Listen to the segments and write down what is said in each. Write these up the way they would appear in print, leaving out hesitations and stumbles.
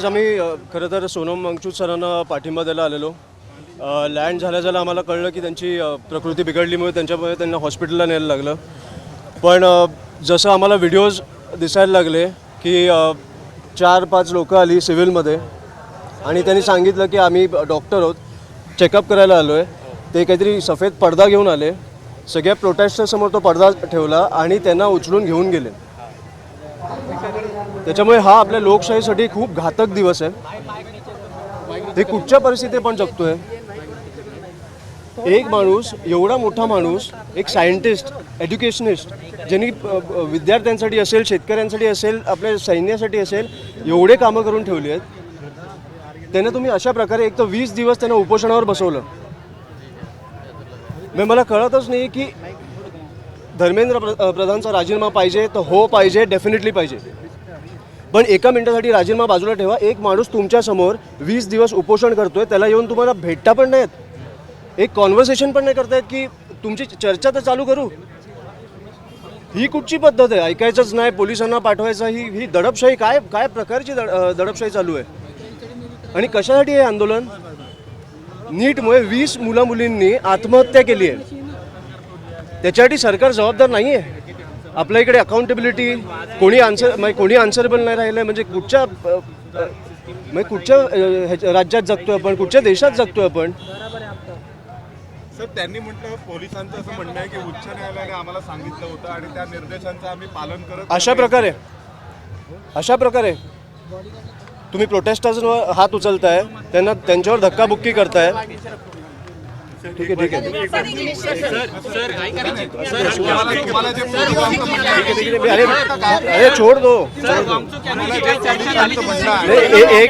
आज आम्ही खरं तर सोनम वांगचूक सरांना पाठिंबा द्यायला आलेलो. लँड झाल्या आम्हाला कळलं की त्यांची प्रकृती बिघडलीमुळे त्यांना हॉस्पिटलला न्यायला लागलं. पण जसं आम्हाला व्हिडिओज दिसायला लागले की 4-5 लोकं आली सिव्हिलमध्ये आणि त्यांनी सांगितलं की आम्ही डॉक्टर आहोत, चेकअप करायला आलो आहे. ते काहीतरी सफेद पडदा घेऊन आले, सगळ्या प्रोटेस्टरसमोर तो पडदा ठेवला आणि त्यांना उचलून घेऊन गेले. त्याच्यामुळे हा आपल्या लोकशाहीसाठी खूप घातक दिवस आहे. ते कुठच्या परिस्थितीत पण जगतोय. एक माणूस, एवढा मोठा माणूस, एक सायंटिस्ट, एज्युकेशनिस्ट, ज्यांनी विद्यार्थ्यांसाठी असेल, शेतकऱ्यांसाठी असेल, आपल्या सैन्यासाठी असेल, एवढे कामं करून ठेवली आहेत, त्यांना तुम्ही अशा प्रकारे एक तर 20 दिवस त्यांना उपोषणावर बसवलं. मला कळतच नाही की धर्मेंद्र प्रधानचा राजीनामा पाहिजे तर हो पाहिजे, डेफिनेटली पाहिजे. पण एका मिनिटासाठी राजीनामा बाजूला ठेवा. एक माणूस तुमच्यासमोर 20 दिवस उपोषण करतोय, त्याला येऊन तुम्हाला भेटता पण नाहीत, एक कॉन्व्हर्सेशन पण नाही करतायत की तुमची चर्चा तर चालू करू. ही कुठची पद्धत आहे? ऐकायचंच नाही, पोलिसांना पाठवायचं. ही दडपशाही काय प्रकारची दडपशाही चालू आहे? आणि कशासाठी हे आंदोलन? नीटमुळे 20 मुला-मुलींनी आत्महत्या केली आहे. त्याच्यासाठी सरकार जबाबदार नाही आहे. आपल्या इकडे अकाउंटेबिलिटी, कोणी आन्सरेबल नाही राहिलं आहे. म्हणजे कुठच्या राज्यात जगतोय आपण, कुठच्या देशात जगतोय आपण? सर, त्यांनी म्हटलं, पोलिसांचं असं म्हणणं आहे की उच्च न्यायालयाने आम्हाला सांगितलं होतं आणि त्या निर्देशांचं आम्ही पालन करत. अशा प्रकारे तुम्ही प्रोटेस्टर्सवर हात उचलताय, त्यांच्यावर धक्काबुक्की करताय. ठीक आहे. अरे छोड़ दो.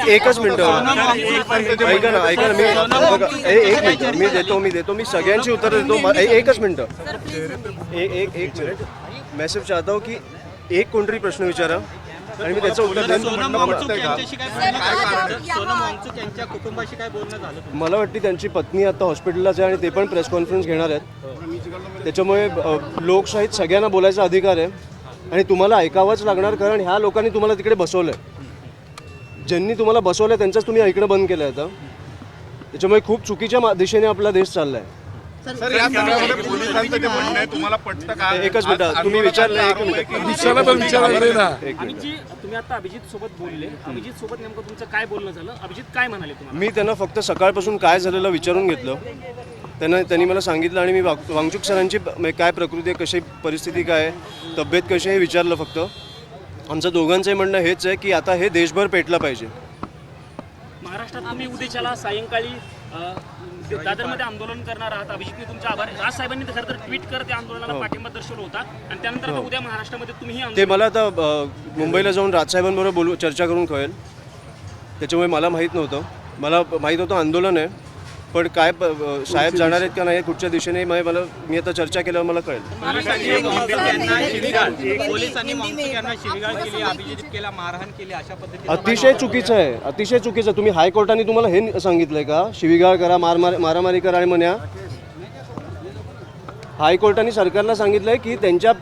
एकच मिनिट, ऐका ना मी देतो मी सगळ्यांची उत्तर देतो. एकच मिनिट, एक मिनिट. मैं सिर्फ चाहता हूँ की एक कोणतरी प्रश्न विचारा आणि मी त्याचं उत्तर देईन. मला वाटते त्यांची पत्नी आता हॉस्पिटललाच आहे आणि ते पण प्रेस कॉन्फरन्स घेणार आहेत. त्याच्यामुळे लोकशाहीत सगळ्यांना बोलायचा अधिकार आहे आणि तुम्हाला ऐकावंच लागणार, कारण ह्या लोकांनी तुम्हाला तिकडे बसवलं आहे. ज्यांनी तुम्हाला बसवलं आहे त्यांचंच तुम्ही ऐकणं बंद केलं आहे आता. त्याच्यामुळे खूप चुकीच्या दिशेने आपला देश चालला आहे. सर, या सगळ्यामध्ये पोलिसांचं जे म्हणणं आहे तुम्हाला पटतं का? एकच मिनिट, तुम्ही विचारलं. तुम्ही आता अभिजित सोबत बोलले, अभिजित सोबत नेमकं तुमचं काय बोलणं झालं? अभिजित काय म्हणाले तुम्हाला? मी त्यांना फक्त सकाळपासून काय झालेलं विचारून घेतलं. त्यांनी मला सांगितलं आणि मी वांगचूक सरांची काय प्रकृती आहे, कशी परिस्थिती काय आहे, तब्येत कशी आहे विचारलं फक्त. आमचं दोघांचंही म्हणणं हेच आहे की आता हे देशभर पेटलं पाहिजे. महाराष्ट्रात तुम्ही उद्याच्याला सायंकाळी दादरमध्ये आंदोलन करणार आहात. अभिजितने तुमचे आभार. राजसाहेबांनी खरं तर ट्विट करत त्या आंदोलनाला पाठिंबा दर्शवला होता आणि त्यानंतर आता उद्या महाराष्ट्रामध्ये तुम्ही ते मला आता मुंबईला जाऊन राजसाहेबांबरोबर चर्चा करून कळेल. त्याच्यामुळे मला माहीत नव्हतं. मला माहीत होतं आंदोलन आहे, पण काय साहेब जाणार आहेत का नाही कुठच्या दिशेने मी आता चर्चा केल्यावर मला कळेल. अतिशय चुकीचं आहे, अतिशय चुकीचं. तुम्ही हायकोर्टाने तुम्हाला हे सांगितलंय का शिवीगाळ करा, मारामारी करा आणि म्हणा? हायकोर्टाने सरकारला सांगितलंय की त्यांच्या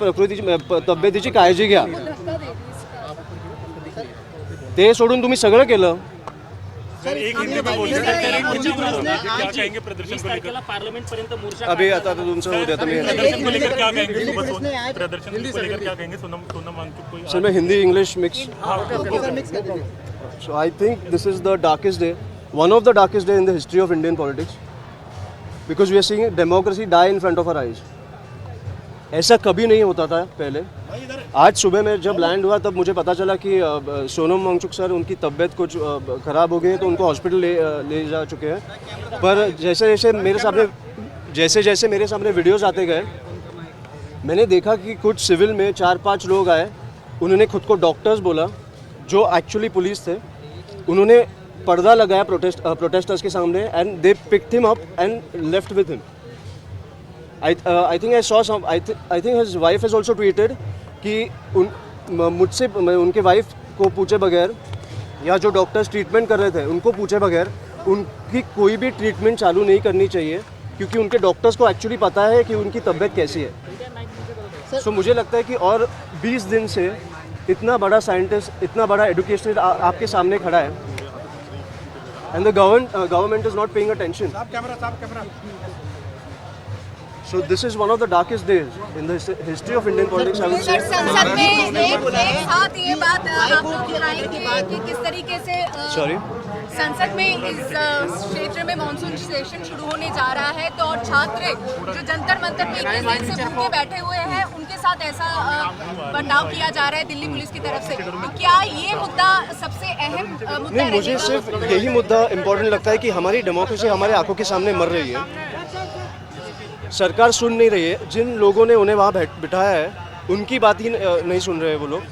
तब्येतीची काळजी घ्या. ते सोडून तुम्ही सगळं केलं. अभी आता तुमचं होते आता सर मैं Hindi English mix. So I think this is the darkest day, one of the darkest day in the history of Indian politics, because we are seeing democracy die in front of our eyes. ऐसा कभी नहीं होता था पहले. आज सुबह में जब लैंड हुआ तब मुझे पता चला कि सोनम वांगचुक सर, उनकी तबीयत कुछ ख़राब हो गई है, तो उनको हॉस्पिटल ले जा चुके हैं. पर जैसे जैसे मेरे सामने वीडियोस आते गए, मैंने देखा कि कुछ सिविल में 4-5 लोग आए. उन्होंने खुद को डॉक्टर्स बोला, जो एक्चुअली पुलिस थे. उन्होंने पर्दा लगाया प्रोटेस्टर्स के सामने and they picked him up end left with him. I think I saw some. I think his wife has also tweeted कि मुझसे उनके वाइफ को पूछे बगैर या जो डॉक्टर्स ट्रीटमेंट कर रहे थे उनको पूछे बगैर उनकी कोई भी ट्रीटमेंट चालू नहीं करनी चाहिए, क्योंकि उनके डॉक्टर्स को एक्चुअली पता है कि उनकी तबीयत कैसी है. सो मुझे लगता है कि और 20 दिन से इतना बड़ा साइंटिस्ट, इतना बड़ा एजुकेशनिस्ट आपके सामने खड़ा है and the government is not paying attention. So this is one of the darkest days in the history of Indian politics, I would say. Sir संसद में एक साथ ये बात आप लोग उठाएंगे कि किस तरीके से Sorry. संसद में इस क्षेत्र में मानसून सेशन शुरू होने जा रहा है तो और छात्र जो जंतर मंतर में 21 दिन से भूखे बैठे हुए हैं उनके साथ ऐसा बर्ताव किया जा रहा है दिल्ली पुलिस की तरफ से, तो क्या ये मुद्दा सबसे अहम मुद्दा नहीं, मुझे रहेगा? सिर्फ यही मुद्दा इम्पोर्टेंट लगता है कि हमारी डेमोक्रेसी हमारे आंखों के सामने मर रही है, सरकार सुन नहीं रही है, जिन लोगों ने उन्हें वहाँ बिठाया है उनकी बात ही नहीं सुन रहे हैं वो लोग,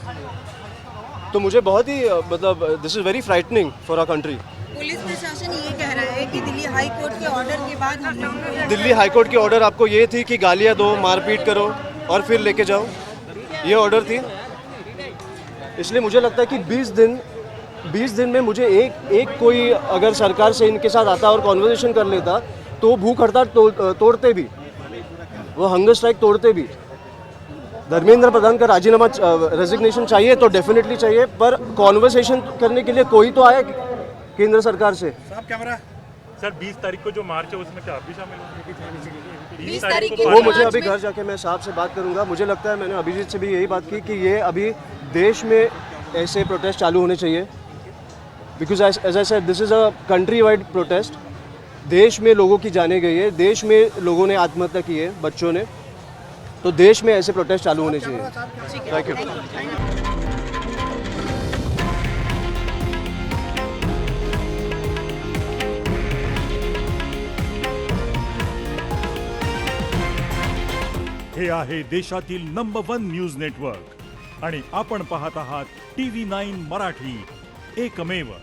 तो मुझे बहुत ही मतलब this is very frightening for our country. Police प्रशासन ये कह रहा है कि दिल्ली हाई कोर्ट के ऑर्डर के बाद हम लोगों को दिल्ली हाई कोर्ट की ऑर्डर आपको ये थी कि गालियाँ दो, मारपीट करो और फिर लेके जाओ, ये ऑर्डर थी। इसलिए मुझे लगता है कि 20 दिन में मुझे एक कोई अगर सरकार से इनके साथ आता और कॉन्वर्सेशन कर लेता तो भूख हड़ताल तोड़ते भी, वो हंगर स्ट्राइक तोड़ते भी। धर्मेंद्र प्रधान का राजीनामा रेजिग्नेशन चाहिए तो डेफिनेटली चाहिए, पर कॉन्वर्सेशन करने के लिए कोई तो आए केंद्र सरकार से। सर 20 तारीख को जो मार्च है उसमें क्या आप भी शामिल होंगे? 20 तारीख को वो मुझे मार्च अभी में- घर जाके मैं साहब से बात करूंगा। मुझे लगता है मैंने अभिजीत से भी यही बात की कि ये अभी देश में ऐसे प्रोटेस्ट चालू होने चाहिए, because as I said this is a country wide prostate. देश में लोगों की जाने गई है, देश में लोगों ने आत्महत्या की है, बच्चों ने, तो देश में ऐसे प्रोटेस्ट चालू होने चाहिए। Thank you. हे आहे देशातील नंबर 1 न्यूज नेटवर्क आणि आपण पाहत आहात TV9 मराठी, एकमेव।